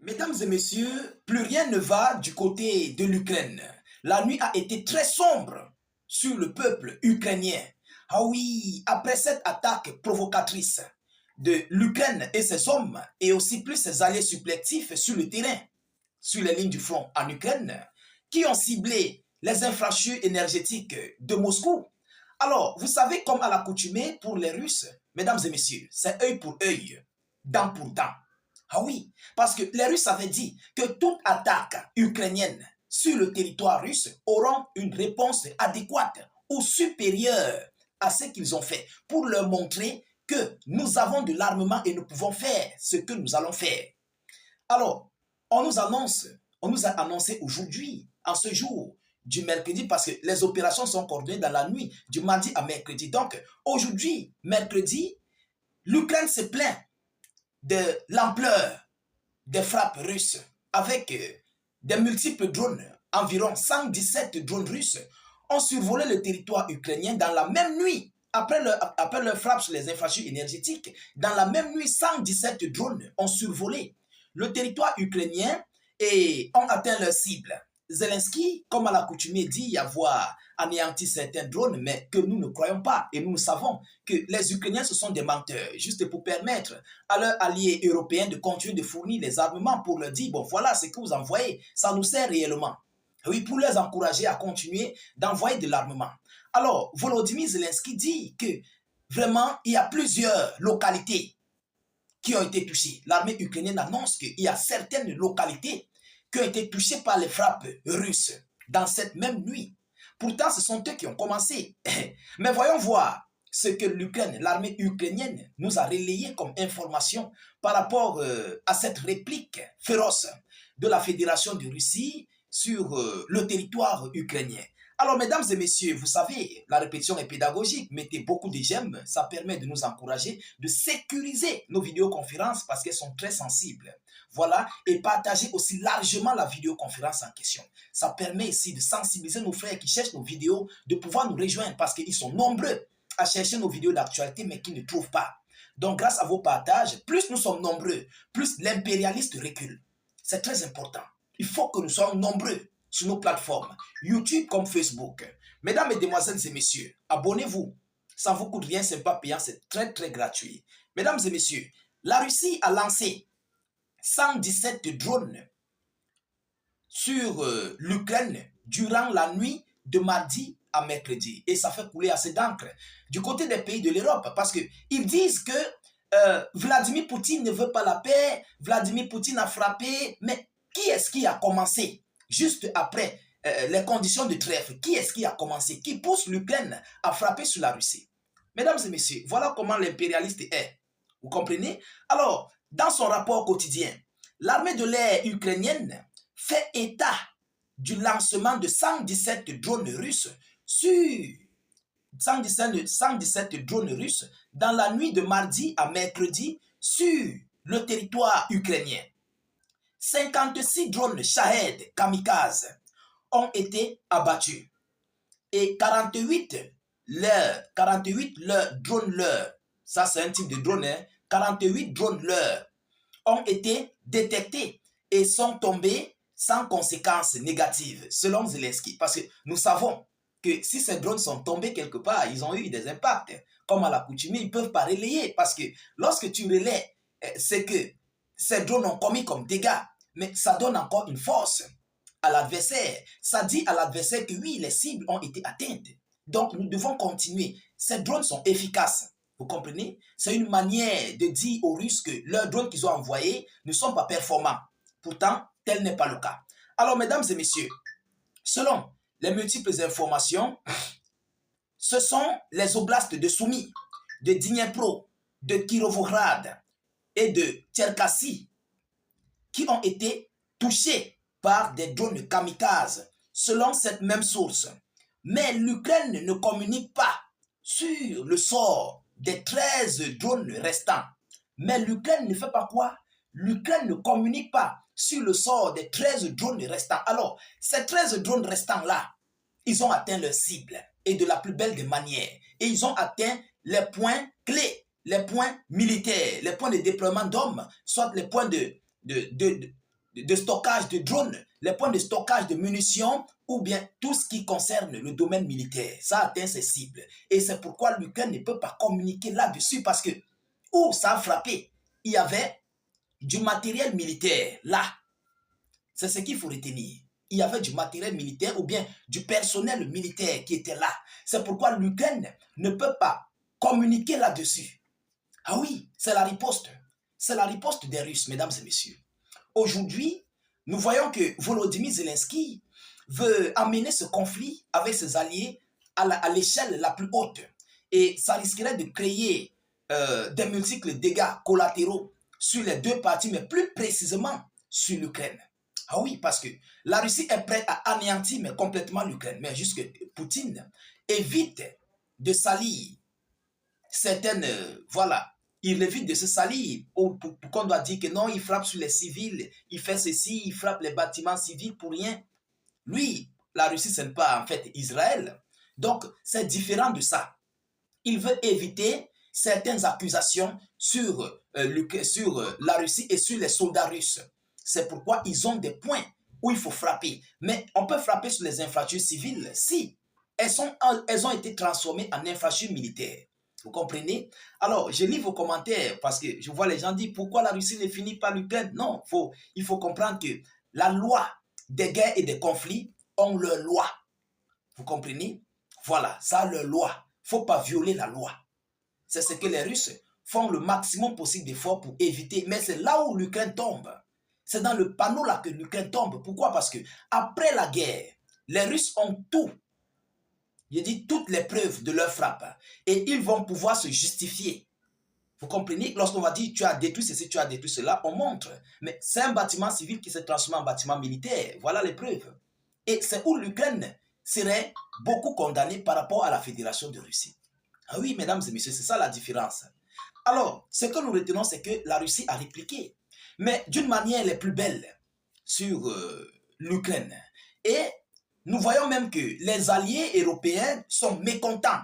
Mesdames et messieurs, plus rien ne va du côté de l'Ukraine. La nuit a été très sombre sur le peuple ukrainien. Ah oui, après cette attaque provocatrice de l'Ukraine et ses hommes, et aussi plus ses alliés supplétifs sur le terrain, sur les lignes du front en Ukraine, qui ont ciblé les infrastructures énergétiques de Moscou. Alors, vous savez, comme à l'accoutumée pour les Russes, mesdames et messieurs, c'est œil pour œil, dent pour dent. Ah oui, parce que les Russes avaient dit que toute attaque ukrainienne sur le territoire russe auront une réponse adéquate ou supérieure à ce qu'ils ont fait pour leur montrer que nous avons de l'armement et nous pouvons faire ce que nous allons faire. Alors, on nous a annoncé aujourd'hui, en ce jour du mercredi, parce que les opérations sont coordonnées dans la nuit du mardi à mercredi. Donc, aujourd'hui, mercredi, l'Ukraine se plaint de l'ampleur des frappes russes avec des multiples drones. Environ 117 drones russes ont survolé le territoire ukrainien dans la même nuit. Après leur frappe sur les infrastructures énergétiques, dans la même nuit, 117 drones ont survolé le territoire ukrainien et ont atteint leur cible. Zelensky, comme à l'accoutumée, dit avoir anéanti certains drones, mais que nous ne croyons pas. Et nous savons que les Ukrainiens, ce sont des menteurs, juste pour permettre à leurs alliés européens de continuer de fournir les armements pour leur dire, bon, voilà ce que vous envoyez, ça nous sert réellement. Oui, pour les encourager à continuer d'envoyer de l'armement. Alors, Volodymyr Zelensky dit que vraiment, il y a plusieurs localités qui ont été touchées. L'armée ukrainienne annonce qu'il y a certaines localités qui ont été touchées par les frappes russes dans cette même nuit. Pourtant, ce sont eux qui ont commencé. Mais voyons voir ce que l'Ukraine, l'armée ukrainienne, nous a relayé comme information par rapport à cette réplique féroce de la Fédération de Russie sur le territoire ukrainien. Alors, mesdames et messieurs, vous savez, la répétition est pédagogique. Mettez beaucoup de j'aime, ça permet de nous encourager, de sécuriser nos vidéoconférences parce qu'elles sont très sensibles. Voilà, et partagez aussi largement la vidéoconférence en question. Ça permet ici de sensibiliser nos frères qui cherchent nos vidéos, de pouvoir nous rejoindre parce qu'ils sont nombreux à chercher nos vidéos d'actualité mais qui ne trouvent pas. Donc, grâce à vos partages, plus nous sommes nombreux, plus l'impérialiste recule. C'est très important. Il faut que nous soyons nombreux sur nos plateformes, YouTube comme Facebook. Mesdames, mesdemoiselles et messieurs, abonnez-vous. Ça ne vous coûte rien, ce n'est pas payant, c'est très très gratuit. Mesdames et messieurs, la Russie a lancé 117 drones sur l'Ukraine durant la nuit de mardi à mercredi. Et ça fait couler assez d'encre du côté des pays de l'Europe parce qu'ils disent que Vladimir Poutine ne veut pas la paix, Vladimir Poutine a frappé, mais qui est-ce qui a commencé juste après les conditions de trêve? Qui est-ce qui a commencé? Qui pousse l'Ukraine à frapper sur la Russie? Mesdames et messieurs, voilà comment l'impérialiste est. Vous comprenez? Alors, dans son rapport quotidien, l'armée de l'air ukrainienne fait état du lancement de 117 drones russes sur 117 drones russes dans la nuit de mardi à mercredi sur le territoire ukrainien. 56 drones Shahed kamikazes ont été abattus et 48 drones ça c'est un type de drone, 48 drones ont été détectés et sont tombés sans conséquences négatives, selon Zelensky. Parce que nous savons que si ces drones sont tombés quelque part, ils ont eu des impacts. Comme à l'accoutumée, ils ne peuvent pas relayer. Parce que lorsque tu relais, c'est que ces drones ont commis comme dégâts. Mais ça donne encore une force à l'adversaire. Ça dit à l'adversaire que oui, les cibles ont été atteintes. Donc, nous devons continuer. Ces drones sont efficaces. Vous comprenez? C'est une manière de dire aux Russes que leurs drones qu'ils ont envoyés ne sont pas performants. Pourtant, tel n'est pas le cas. Alors, mesdames et messieurs, selon les multiples informations, ce sont les oblasts de Soumy, de Dniepro, de Kirovohrad et de Tcherkassy qui ont été touchés par des drones kamikazes, selon cette même source. Mais l'Ukraine ne communique pas sur le sort des 13 drones restants. Mais l'Ukraine ne fait pas quoi? L'Ukraine ne communique pas sur le sort des 13 drones restants. Alors, ces 13 drones restants-là, ils ont atteint leur cible et de la plus belle des manières. Et ils ont atteint les points clés, les points militaires, les points de déploiement d'hommes, soit les points de stockage de drones, les points de stockage de munitions ou bien tout ce qui concerne le domaine militaire. Ça atteint ses cibles. Et c'est pourquoi l'Ukraine ne peut pas communiquer là-dessus parce que où ça a frappé, il y avait du matériel militaire là. C'est ce qu'il faut retenir. Il y avait du matériel militaire ou bien du personnel militaire qui était là. C'est pourquoi l'Ukraine ne peut pas communiquer là-dessus. Ah oui, c'est la riposte. C'est la riposte des Russes, mesdames et messieurs. Aujourd'hui, nous voyons que Volodymyr Zelensky veut amener ce conflit avec ses alliés à l'échelle la plus haute. Et ça risquerait de créer des multiples dégâts collatéraux sur les deux parties, mais plus précisément sur l'Ukraine. Ah oui, parce que la Russie est prête à anéantir mais complètement l'Ukraine. Mais juste que Poutine évite de salir certaines, voilà, il évite de se salir pour qu'on doit dire que non, il frappe sur les civils, il fait ceci, il frappe les bâtiments civils pour rien. Lui, la Russie, ce n'est pas en fait Israël. Donc, c'est différent de ça. Il veut éviter certaines accusations sur la Russie et sur les soldats russes. C'est pourquoi ils ont des points où il faut frapper. Mais on peut frapper sur les infrastructures civiles si elles ont été transformées en infrastructures militaires. Vous comprenez? Alors, je lis vos commentaires parce que je vois les gens dire pourquoi la Russie ne finit pas l'Ukraine. Non, il faut comprendre que la loi des guerres et des conflits ont leur loi. Vous comprenez? Voilà, ça a leur loi. Il ne faut pas violer la loi. C'est ce que les Russes font le maximum possible d'efforts pour éviter. Mais c'est là où l'Ukraine tombe. C'est dans le panneau là que l'Ukraine tombe. Pourquoi? Parce que après la guerre, les Russes ont tout. Je dis toutes les preuves de leur frappe. Et ils vont pouvoir se justifier. Vous comprenez? Lorsqu'on va dire tu as détruit ceci, tu as détruit cela, on montre. Mais c'est un bâtiment civil qui s'est transformé en bâtiment militaire. Voilà les preuves. Et c'est où l'Ukraine serait beaucoup condamnée par rapport à la Fédération de Russie. Ah oui, mesdames et messieurs, c'est ça la différence. Alors, ce que nous retenons, c'est que la Russie a répliqué, mais d'une manière les plus belles sur l'Ukraine. Et nous voyons même que les alliés européens sont mécontents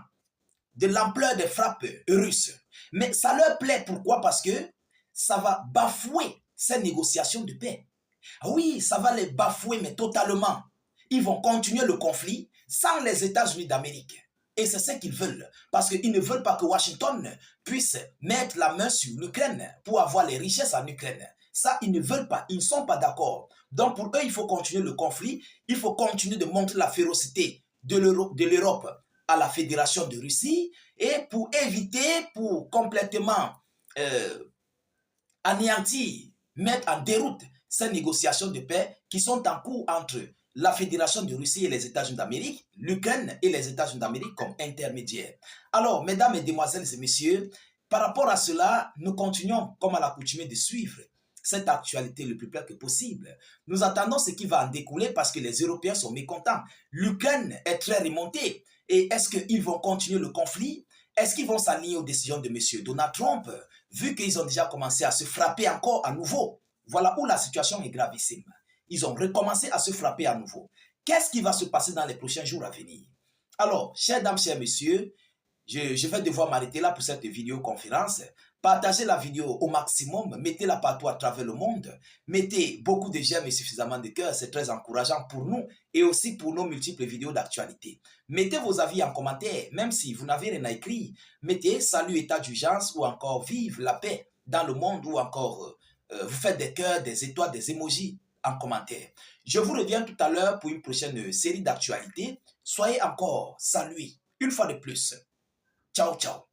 de l'ampleur des frappes russes. Mais ça leur plaît, pourquoi? Parce que ça va bafouer ces négociations de paix. Ah oui, ça va les bafouer, mais totalement. Ils vont continuer le conflit sans les États-Unis d'Amérique. Et c'est ce qu'ils veulent. Parce qu'ils ne veulent pas que Washington puisse mettre la main sur l'Ukraine pour avoir les richesses en Ukraine. Ça, ils ne veulent pas. Ils ne sont pas d'accord. Donc, pour eux, il faut continuer le conflit. Il faut continuer de montrer la férocité de l'Europe à la Fédération de Russie. Et pour éviter, pour complètement anéantir, mettre en déroute ces négociations de paix qui sont en cours entre la Fédération de Russie et les États-Unis d'Amérique, l'Ukraine et les États-Unis d'Amérique comme intermédiaires. Alors, mesdames, mesdemoiselles et messieurs, par rapport à cela, nous continuons, comme à l'accoutumée, de suivre cette actualité le plus près que possible. Nous attendons ce qui va en découler parce que les Européens sont mécontents. L'Ukraine est très remontée. Et est-ce qu'ils vont continuer le conflit? Est-ce qu'ils vont s'aligner aux décisions de M. Donald Trump, vu qu'ils ont déjà commencé à se frapper encore à nouveau? Voilà où la situation est gravissime. Ils ont recommencé à se frapper à nouveau. Qu'est-ce qui va se passer dans les prochains jours à venir? Alors, chères dames, chers messieurs, je vais devoir m'arrêter là pour cette vidéoconférence. Partagez la vidéo au maximum, mettez-la partout à travers le monde. Mettez beaucoup de j'aime et suffisamment de cœur, c'est très encourageant pour nous et aussi pour nos multiples vidéos d'actualité. Mettez vos avis en commentaire, même si vous n'avez rien à écrire. Mettez salut, état d'urgence ou encore vive la paix dans le monde ou encore vous faites des cœurs, des étoiles, des emojis en commentaire. Je vous reviens tout à l'heure pour une prochaine série d'actualités. Soyez encore salués une fois de plus. Ciao, ciao.